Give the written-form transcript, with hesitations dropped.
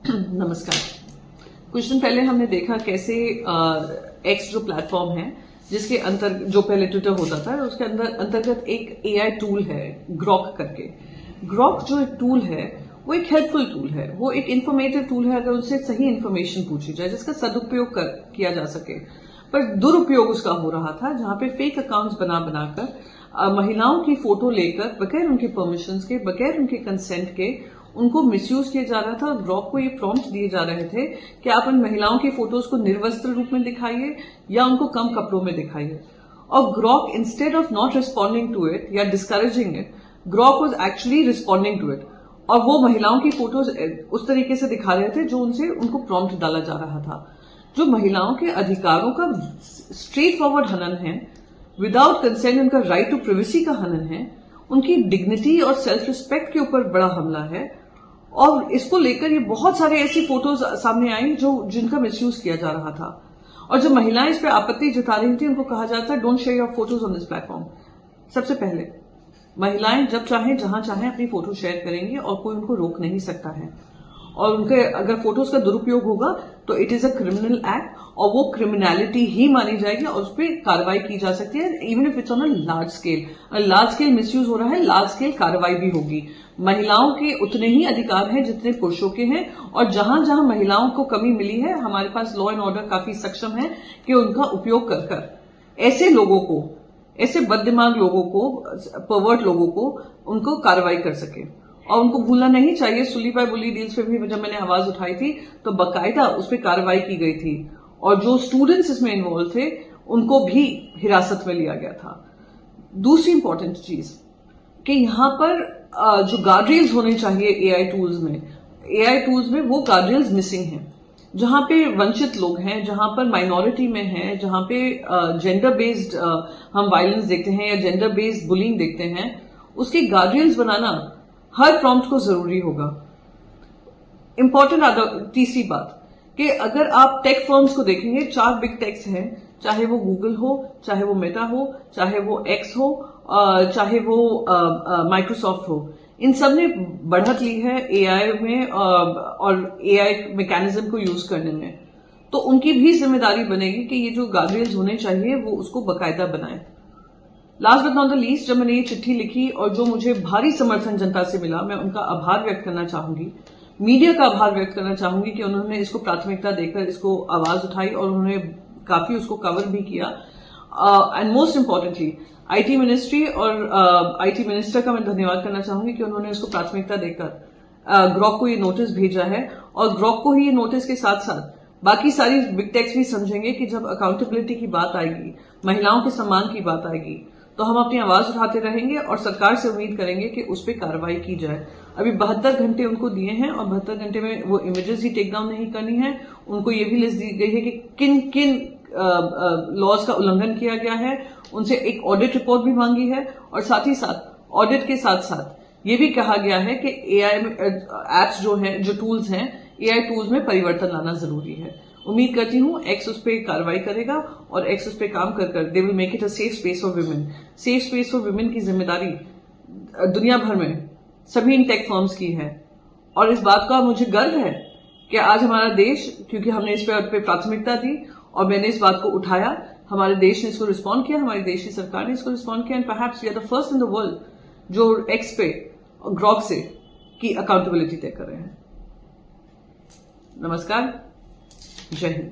नमस्कार। कुछ दिन पहले हमने देखा कैसे एक्स जो प्लेटफॉर्म है जिसके अंतर जो पहले ट्विटर होता था उसके अंतर्गत एक एआई टूल है ग्रॉक करके। ग्रॉक जो एक टूल है वो एक हेल्पफुल टूल है, वो एक इंफॉर्मेटिव टूल है अगर उससे सही इंफॉर्मेशन पूछी जाए जिसका सदुपयोग किया जा सके। पर दुरुपयोग उसका हो रहा था जहां पे फेक अकाउंट्स बनाकर महिलाओं की फोटो लेकर बगैर उनके परमिशंस के, बगैर उनके कंसेंट के उनको मिसयूज किया जा रहा था। ग्रॉक को ये प्रॉम्प्ट दिए जा रहे थे कि आप उन महिलाओं की फोटोज को निर्वस्त्र रूप में दिखाइए या उनको कम कपड़ों में दिखाइए। और Grok instead of not responding to it या discouraging it, Grok was actually responding to it और वो महिलाओं की फोटोज उस तरीके से दिखा रहे थे जो उनको प्रॉम्प्ट डाला जा रहा था, जो महिलाओं के अधिकारों का स्ट्रेट फॉरवर्ड हनन है, विदाउट कंसेंट उनका राइट टू प्राइवेसी का हनन है, उनकी डिग्निटी और सेल्फ रिस्पेक्ट के ऊपर बड़ा हमला है। और इसको लेकर ये बहुत सारे ऐसी फोटोज सामने आई जिनका मिसयूज किया जा रहा था। और जब महिलाएं इस पर आपत्ति जता रही थी उनको कहा जाता है don't share your photos on this platform. सबसे पहले महिलाएं जब चाहें जहां चाहें अपनी फोटो शेयर करेंगी और कोई उनको रोक नहीं सकता है। और उनके अगर फोटोज का दुरुपयोग होगा तो it is a criminal act और वो क्रिमिनलिटी ही मानी जाएगी और उस पर कार्रवाई की जा सकती है। Even if it's on a large scale misuse हो रहा है, लार्ज स्केल कार्रवाई भी होगी। महिलाओं के उतने ही अधिकार हैं जितने पुरुषों के हैं और जहां जहां महिलाओं को कमी मिली है हमारे पास लॉ एंड ऑर्डर काफी सक्षम है कि उनका उपयोग कर ऐसे लोगों को, ऐसे बददिमाग लोगों को, परवर्ट लोगों को उनको कार्रवाई कर सके। और उनको भूलना नहीं चाहिए सुली बाय बुली डील्स पे भी जब मैंने आवाज उठाई थी तो बकायदा उस पर कार्रवाई की गई थी और जो स्टूडेंट्स इसमें इन्वॉल्व थे उनको भी हिरासत में लिया गया था। दूसरी इंपॉर्टेंट चीज कि यहां पर जो गार्डरेल्स होने चाहिए एआई टूल्स में वो गार्डरेल्स मिसिंग हैं। जहां पे वंचित लोग हैं, जहां पर माइनॉरिटी में हैं, जहां पे जेंडर बेस्ड हम वायलेंस देखते हैं या जेंडर बेस्ड बुलिंग देखते हैं, उसके गार्डरेल्स बनाना हर प्रॉम्प्ट को जरूरी होगा। इंपॉर्टेंट तीसरी बात कि अगर आप टेक फर्म्स को देखेंगे, 4 बिग टेक्स हैं, चाहे वो गूगल हो, चाहे वो मेटा हो, चाहे वो एक्स हो, चाहे वो माइक्रोसॉफ्ट हो, इन सब ने बढ़त ली है एआई में और एआई मैकेनिज्म को यूज करने में। तो उनकी भी जिम्मेदारी बनेगी कि ये जो गार्डरेल्स होने चाहिए वो उसको बकायदा बनाएं। Last but not the least, जब मैंने ये चिट्ठी लिखी और जो मुझे भारी समर्थन जनता से मिला, मैं उनका आभार व्यक्त करना चाहूंगी, मीडिया का आभार व्यक्त करना चाहूंगी कि उन्होंने इसको प्राथमिकता देकर इसको आवाज उठाई और उन्होंने काफी उसको कवर भी किया। And most importantly IT ministry और आईटी मिनिस्टर का मैं धन्यवाद करना चाहूंगी कि उन्होंने इसको प्राथमिकता देकर ग्रॉक को ये नोटिस भेजा है। और ग्रॉक को ही ये नोटिस के साथ साथ बाकी सारी बिग टेक्स भी समझेंगे कि जब अकाउंटेबिलिटी की बात आएगी, महिलाओं के सम्मान की बात आएगी, तो हम अपनी आवाज उठाते रहेंगे और सरकार से उम्मीद करेंगे कि उस पर कार्रवाई की जाए। अभी 72 घंटे उनको दिए हैं और 72 घंटे में वो इमेजेस ही टेक डाउन नहीं करनी है। उनको ये भी लिस्ट दी गई है कि किन किन लॉज का उल्लंघन किया गया है, उनसे एक ऑडिट रिपोर्ट भी मांगी है और साथ ही साथ ऑडिट के साथ साथ ये भी कहा गया है कि एआई एप्स जो हैं, जो टूल्स हैं, एआई टूल्स में परिवर्तन लाना जरूरी है। उम्मीद करती हूं एक्स उस पर कार्रवाई करेगा और एक्स उस पर काम कर they will make it a safe space for women. Safe space for women की जिम्मेदारी दुनिया भर में सभी इन टेक फर्म्स की है और इस बात का मुझे गर्व है कि आज हमारा देश, क्योंकि हमने इस पे प्राथमिकता दी और मैंने इस बात को उठाया, हमारे देश ने इसको रिस्पॉन्ड किया, हमारी देश की सरकार ने इसको रिस्पॉन्ड किया and perhaps we are the first in the world जो एक्स पे ग्रॉक से की अकाउंटेबिलिटी तय कर रहे हैं। नमस्कार, जय हिंद।